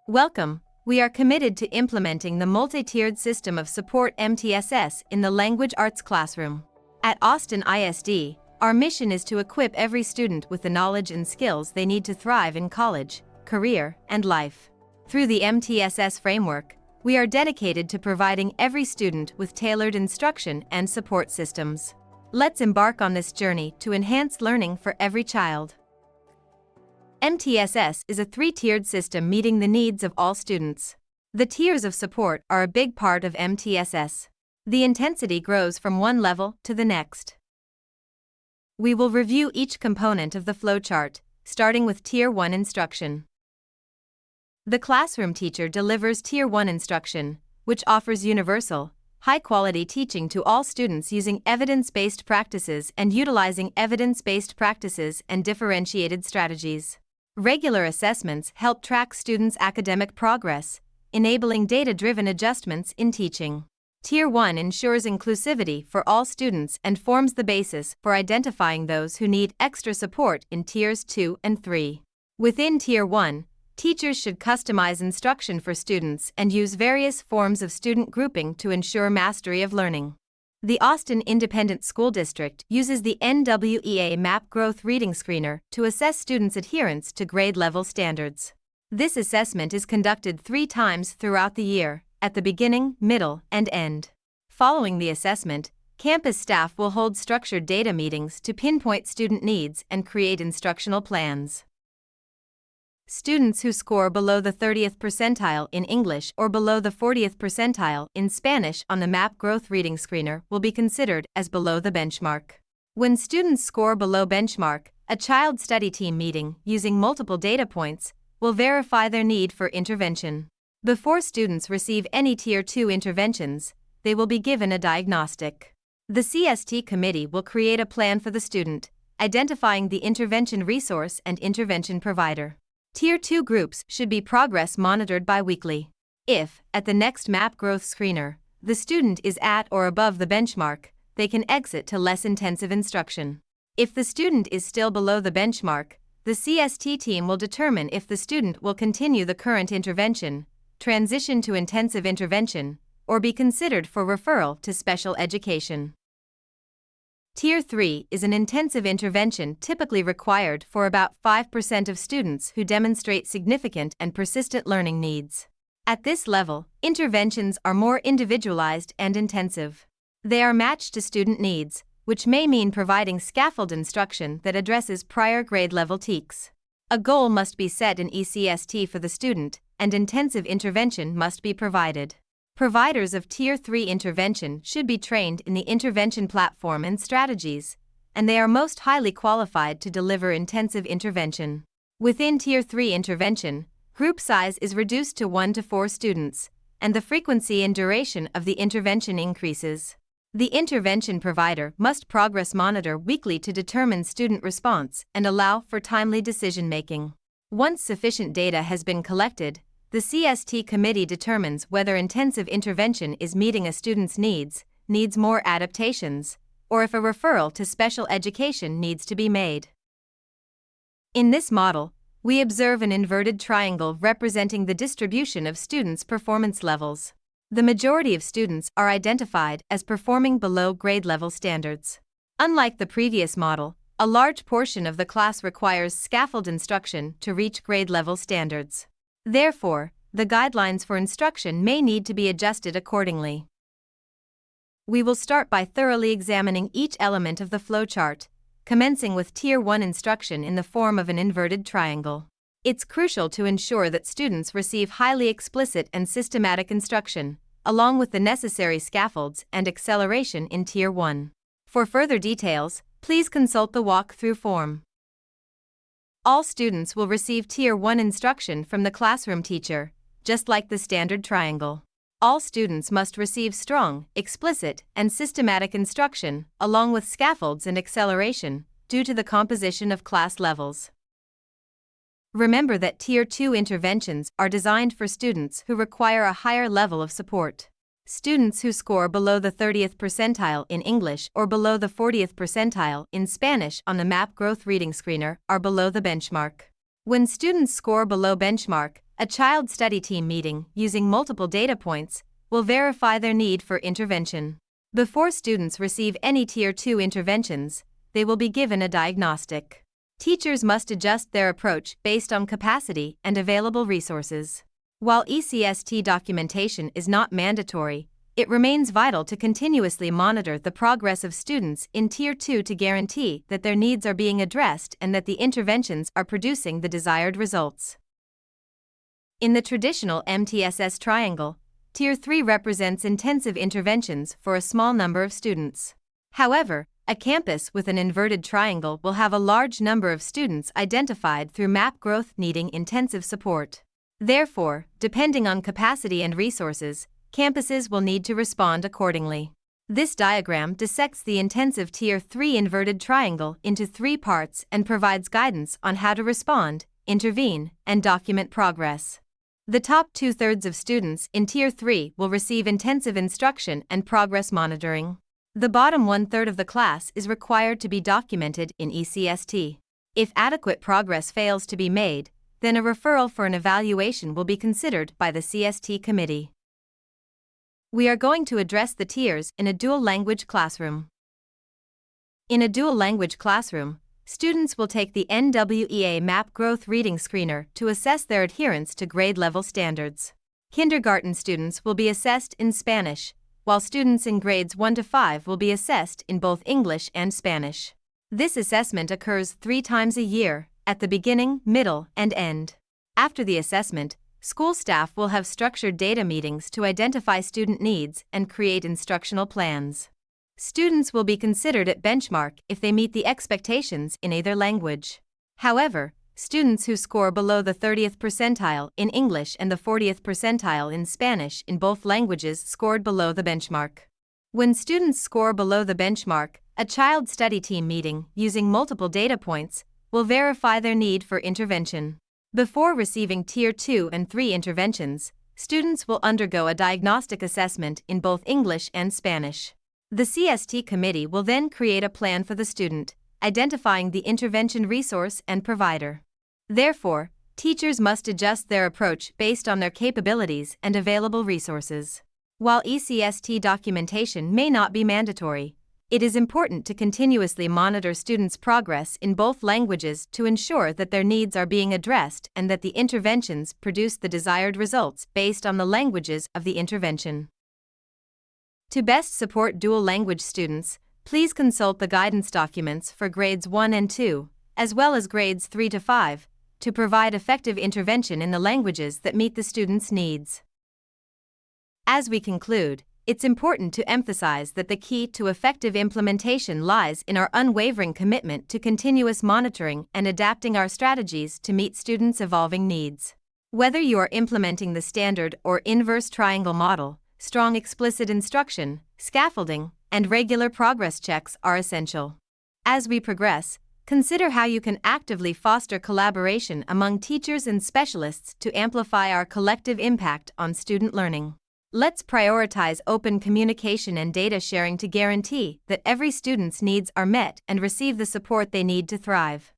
Welcome. We are committed to implementing the multi-tiered system of support MTSS in the language arts classroom. At Austin ISD, our mission is to equip every student with the knowledge and skills they need to thrive in college, career, and life. Through the MTSS framework, we are dedicated to providing every student with tailored instruction and support systems. Let's embark on this journey to enhance learning for every child. MTSS is a three-tiered system meeting the needs of all students. The tiers of support are a big part of MTSS. The intensity grows from one level to the next. We will review each component of the flowchart, starting with Tier 1 instruction. The classroom teacher delivers Tier 1 instruction, which offers universal, high-quality teaching to all students using evidence-based practices and utilizing evidence-based practices and differentiated strategies. Regular assessments help track students' academic progress, enabling data-driven adjustments in teaching. Tier 1 ensures inclusivity for all students and forms the basis for identifying those who need extra support in Tiers 2 and 3. Within Tier 1, teachers should customize instruction for students and use various forms of student grouping to ensure mastery of learning. The Austin Independent School District uses the NWEA MAP Growth Reading Screener to assess students' adherence to grade-level standards. This assessment is conducted 3 times throughout the year, at the beginning, middle, and end. Following the assessment, campus staff will hold structured data meetings to pinpoint student needs and create instructional plans. Students who score below the 30th percentile in English or below the 40th percentile in Spanish on the MAP Growth Reading Screener will be considered as below the benchmark. When students score below benchmark, a child study team meeting, using multiple data points, will verify their need for intervention. Before students receive any Tier 2 interventions, they will be given a diagnostic. The CST committee will create a plan for the student, identifying the intervention resource and intervention provider. Tier 2 groups should be progress monitored biweekly. If, at the next MAP Growth Screener, the student is at or above the benchmark, they can exit to less intensive instruction. If the student is still below the benchmark, the CST team will determine if the student will continue the current intervention, transition to intensive intervention, or be considered for referral to special education. Tier 3 is an intensive intervention typically required for about 5% of students who demonstrate significant and persistent learning needs. At this level, interventions are more individualized and intensive. They are matched to student needs, which may mean providing scaffold instruction that addresses prior grade-level TEKs. A goal must be set in ECST for the student, and intensive intervention must be provided. Providers of Tier 3 intervention should be trained in the intervention platform and strategies, and they are most highly qualified to deliver intensive intervention. Within Tier 3 intervention, group size is reduced to 1 to 4 students, and the frequency and duration of the intervention increases. The intervention provider must progress monitor weekly to determine student response and allow for timely decision-making. Once sufficient data has been collected, the CST committee determines whether intensive intervention is meeting a student's needs more adaptations, or if a referral to special education needs to be made. In this model, we observe an inverted triangle representing the distribution of students' performance levels. The majority of students are identified as performing below grade-level standards. Unlike the previous model, a large portion of the class requires scaffold instruction to reach grade-level standards. Therefore, the guidelines for instruction may need to be adjusted accordingly. We will start by thoroughly examining each element of the flowchart, commencing with Tier 1 instruction in the form of an inverted triangle. It's crucial to ensure that students receive highly explicit and systematic instruction, along with the necessary scaffolds and acceleration in Tier 1. For further details, please consult the walkthrough form. All students will receive Tier 1 instruction from the classroom teacher, just like the standard triangle. All students must receive strong, explicit, and systematic instruction, along with scaffolds and acceleration, due to the composition of class levels. Remember that Tier 2 interventions are designed for students who require a higher level of support. Students who score below the 30th percentile in English or below the 40th percentile in Spanish on the MAP Growth Reading Screener are below the benchmark. When students score below benchmark, a child study team meeting using multiple data points will verify their need for intervention. Before students receive any Tier 2 interventions, they will be given a diagnostic. Teachers must adjust their approach based on capacity and available resources. While ECST documentation is not mandatory, it remains vital to continuously monitor the progress of students in Tier 2 to guarantee that their needs are being addressed and that the interventions are producing the desired results. In the traditional MTSS triangle, Tier 3 represents intensive interventions for a small number of students. However, a campus with an inverted triangle will have a large number of students identified through MAP growth needing intensive support. Therefore, depending on capacity and resources, campuses will need to respond accordingly. This diagram dissects the intensive Tier 3 inverted triangle into 3 parts and provides guidance on how to respond, intervene, and document progress. The top 2/3 of students in Tier 3 will receive intensive instruction and progress monitoring. The bottom 1/3 of the class is required to be documented in ECST. If adequate progress fails to be made, then a referral for an evaluation will be considered by the CST committee. We are going to address the tiers in a dual language classroom. In a dual language classroom, students will take the NWEA MAP Growth Reading Screener to assess their adherence to grade level standards. Kindergarten students will be assessed in Spanish, while students in grades 1 to 5 will be assessed in both English and Spanish. This assessment occurs 3 times a year, at the beginning, middle, and end. After the assessment, school staff will have structured data meetings to identify student needs and create instructional plans. Students will be considered at benchmark if they meet the expectations in either language. However, students who score below the 30th percentile in English and the 40th percentile in Spanish in both languages scored below the benchmark. When students score below the benchmark, a child study team meeting using multiple data points will verify their need for intervention. Before receiving Tier 2 and 3 interventions, students will undergo a diagnostic assessment in both English and Spanish. The CST committee will then create a plan for the student, identifying the intervention resource and provider. Therefore, teachers must adjust their approach based on their capabilities and available resources. While ECST documentation may not be mandatory, it is important to continuously monitor students' progress in both languages to ensure that their needs are being addressed and that the interventions produce the desired results based on the languages of the intervention. To best support dual language students, please consult the guidance documents for grades 1 and 2, as well as grades 3 to 5, to provide effective intervention in the languages that meet the students' needs. As we conclude, it's important to emphasize that the key to effective implementation lies in our unwavering commitment to continuous monitoring and adapting our strategies to meet students' evolving needs. Whether you are implementing the standard or inverse triangle model, strong explicit instruction, scaffolding, and regular progress checks are essential. As we progress, consider how you can actively foster collaboration among teachers and specialists to amplify our collective impact on student learning. Let's prioritize open communication and data sharing to guarantee that every student's needs are met and receive the support they need to thrive.